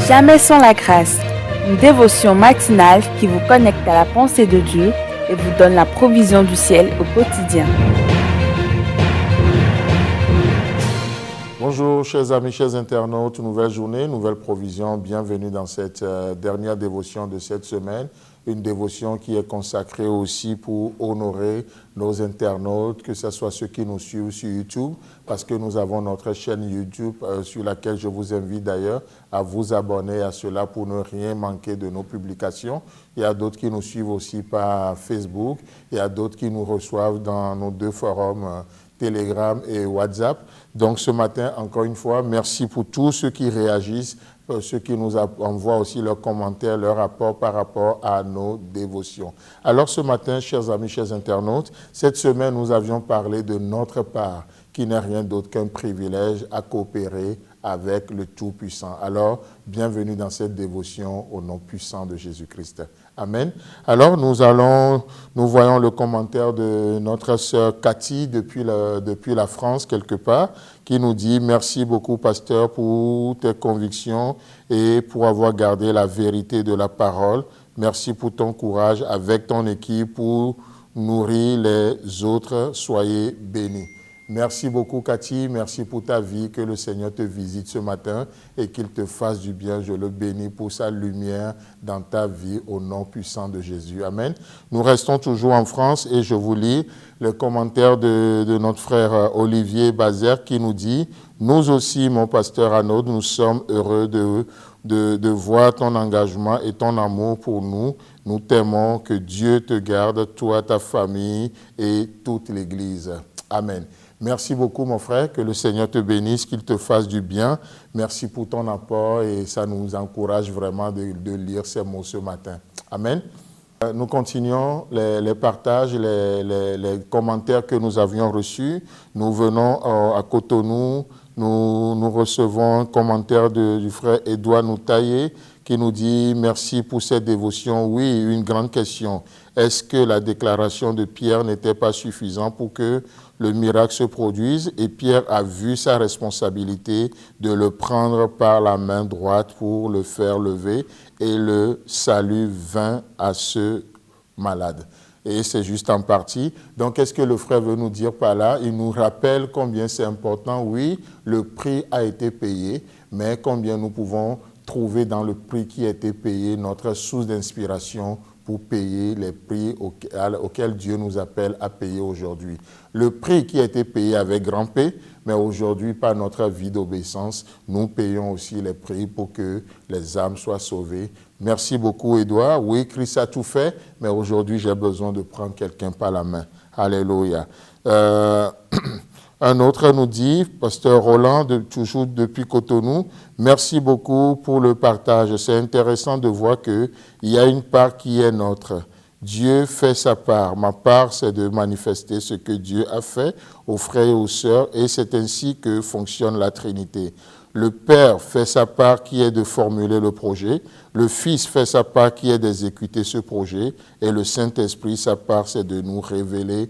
Jamais sans la grâce, une dévotion matinale qui vous connecte à la pensée de Dieu et vous donne la provision du ciel au quotidien. Bonjour chers amis, chers internautes, nouvelle journée, nouvelle provision, bienvenue dans cette dernière dévotion de cette semaine. Une dévotion qui est consacrée aussi pour honorer nos internautes, que ce soit ceux qui nous suivent sur YouTube, parce que nous avons notre chaîne YouTube sur laquelle je vous invite d'ailleurs à vous abonner à cela pour ne rien manquer de nos publications. Il y a d'autres qui nous suivent aussi par Facebook, il y a d'autres qui nous reçoivent dans nos deux forums Telegram et WhatsApp. Donc ce matin, encore une fois, merci pour tous ceux qui réagissent, ceux qui nous envoient aussi leurs commentaires, leurs rapports par rapport à nos dévotions. Alors ce matin, chers amis, chers internautes, cette semaine, nous avions parlé de notre part, qui n'est rien d'autre qu'un privilège à coopérer avec le Tout-Puissant. Alors, bienvenue dans cette dévotion au nom puissant de Jésus-Christ. Amen. Alors, nous voyons le commentaire de notre sœur Cathy depuis la France, quelque part, qui nous dit « Merci beaucoup, pasteur, pour tes convictions et pour avoir gardé la vérité de la parole. Merci pour ton courage avec ton équipe pour nourrir les autres. Soyez bénis. » Merci beaucoup, Cathy. Merci pour ta vie. Que le Seigneur te visite ce matin et qu'il te fasse du bien. Je le bénis pour sa lumière dans ta vie au nom puissant de Jésus. Amen. Nous restons toujours en France et je vous lis le commentaire de notre frère Olivier Bazer qui nous dit « Nous aussi, mon pasteur Arnaud, nous sommes heureux de voir ton engagement et ton amour pour nous. Nous t'aimons. Que Dieu te garde, toi, ta famille et toute l'Église. Amen. » Merci beaucoup, mon frère, que le Seigneur te bénisse, qu'il te fasse du bien. Merci pour ton apport et ça nous encourage vraiment de lire ces mots ce matin. Amen. Nous continuons les partages, les commentaires que nous avions reçus. Nous venons à Cotonou, nous recevons un commentaire du frère Edouard Noutaillé qui nous dit « Merci pour cette dévotion. Oui, une grande question. Est-ce que la déclaration de Pierre n'était pas suffisante pour que le miracle se produise et Pierre a vu sa responsabilité de le prendre par la main droite pour le faire lever et le salut vint à ce malade. » Et c'est juste en partie. Donc, qu'est-ce que le frère veut nous dire par là? Il nous rappelle combien c'est important. Oui, le prix a été payé, mais combien nous pouvons trouver dans le prix qui a été payé notre source d'inspiration pour payer les prix auxquels Dieu nous appelle à payer aujourd'hui. Le prix qui a été payé avec grand P, mais aujourd'hui, par notre vie d'obéissance, nous payons aussi les prix pour que les âmes soient sauvées. Merci beaucoup, Edouard. Oui, Christ a tout fait, mais aujourd'hui, j'ai besoin de prendre quelqu'un par la main. Alléluia. Un autre nous dit, pasteur Roland, toujours depuis Cotonou, merci beaucoup pour le partage. C'est intéressant de voir qu'il y a une part qui est notre. Dieu fait sa part. Ma part, c'est de manifester ce que Dieu a fait aux frères et aux sœurs, et c'est ainsi que fonctionne la Trinité. Le Père fait sa part qui est de formuler le projet, le Fils fait sa part qui est d'exécuter ce projet, et le Saint-Esprit, sa part, c'est de nous révéler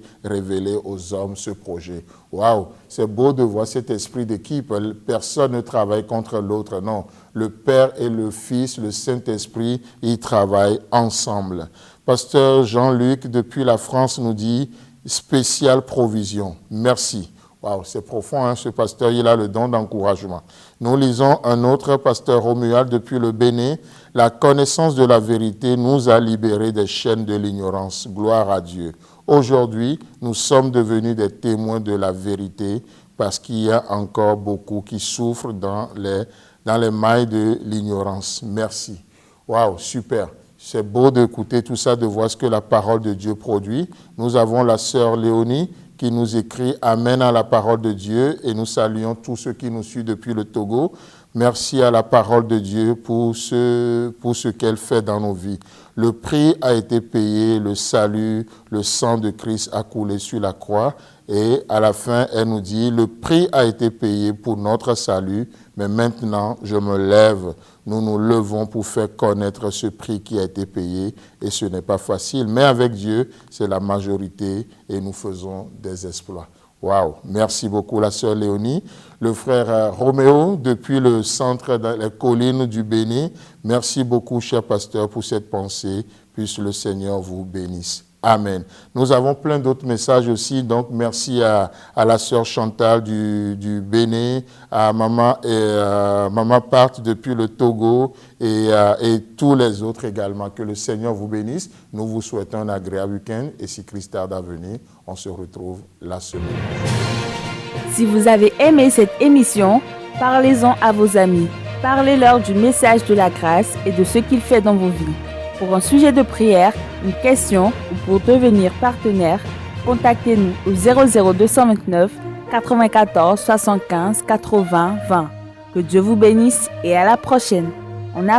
aux hommes ce projet. Waouh, c'est beau de voir cet esprit d'équipe. Personne ne travaille contre l'autre, non. Le Père et le Fils, le Saint-Esprit, ils travaillent ensemble. Pasteur Jean-Luc, depuis la France, nous dit « Spéciale provision, merci ». Wow, c'est profond, hein, ce pasteur, il a le don d'encouragement. Nous lisons un autre pasteur Romuald depuis le Bénin. La connaissance de la vérité nous a libérés des chaînes de l'ignorance. Gloire à Dieu. Aujourd'hui, nous sommes devenus des témoins de la vérité parce qu'il y a encore beaucoup qui souffrent dans les mailles de l'ignorance. Merci. Waouh, super. C'est beau d'écouter tout ça, de voir ce que la parole de Dieu produit. Nous avons la sœur Léonie qui nous écrit « Amen à la parole de Dieu » et nous saluons tous ceux qui nous suivent depuis le Togo. Merci à la parole de Dieu pour ce qu'elle fait dans nos vies. Le prix a été payé, le salut, le sang de Christ a coulé sur la croix. Et à la fin, elle nous dit, le prix a été payé pour notre salut, mais maintenant, je me lève. Nous nous levons pour faire connaître ce prix qui a été payé et ce n'est pas facile. Mais avec Dieu, c'est la majorité et nous faisons des exploits. Waouh, merci beaucoup la sœur Léonie. Le frère Roméo, depuis le centre des collines du Bénin, merci beaucoup, cher pasteur, pour cette pensée. Puisse le Seigneur vous bénisse. Amen. Nous avons plein d'autres messages aussi, donc merci à la sœur Chantal du Bénin, à Maman Part depuis le Togo et tous les autres également. Que le Seigneur vous bénisse. Nous vous souhaitons un agréable week-end et si Christ tarde à venir, on se retrouve la semaine. Si vous avez aimé cette émission, parlez-en à vos amis. Parlez-leur du message de la grâce et de ce qu'il fait dans vos vies. Pour un sujet de prière, une question ou pour devenir partenaire, contactez-nous au 00229 94 75 80 20. Que Dieu vous bénisse et à la prochaine. En attendant,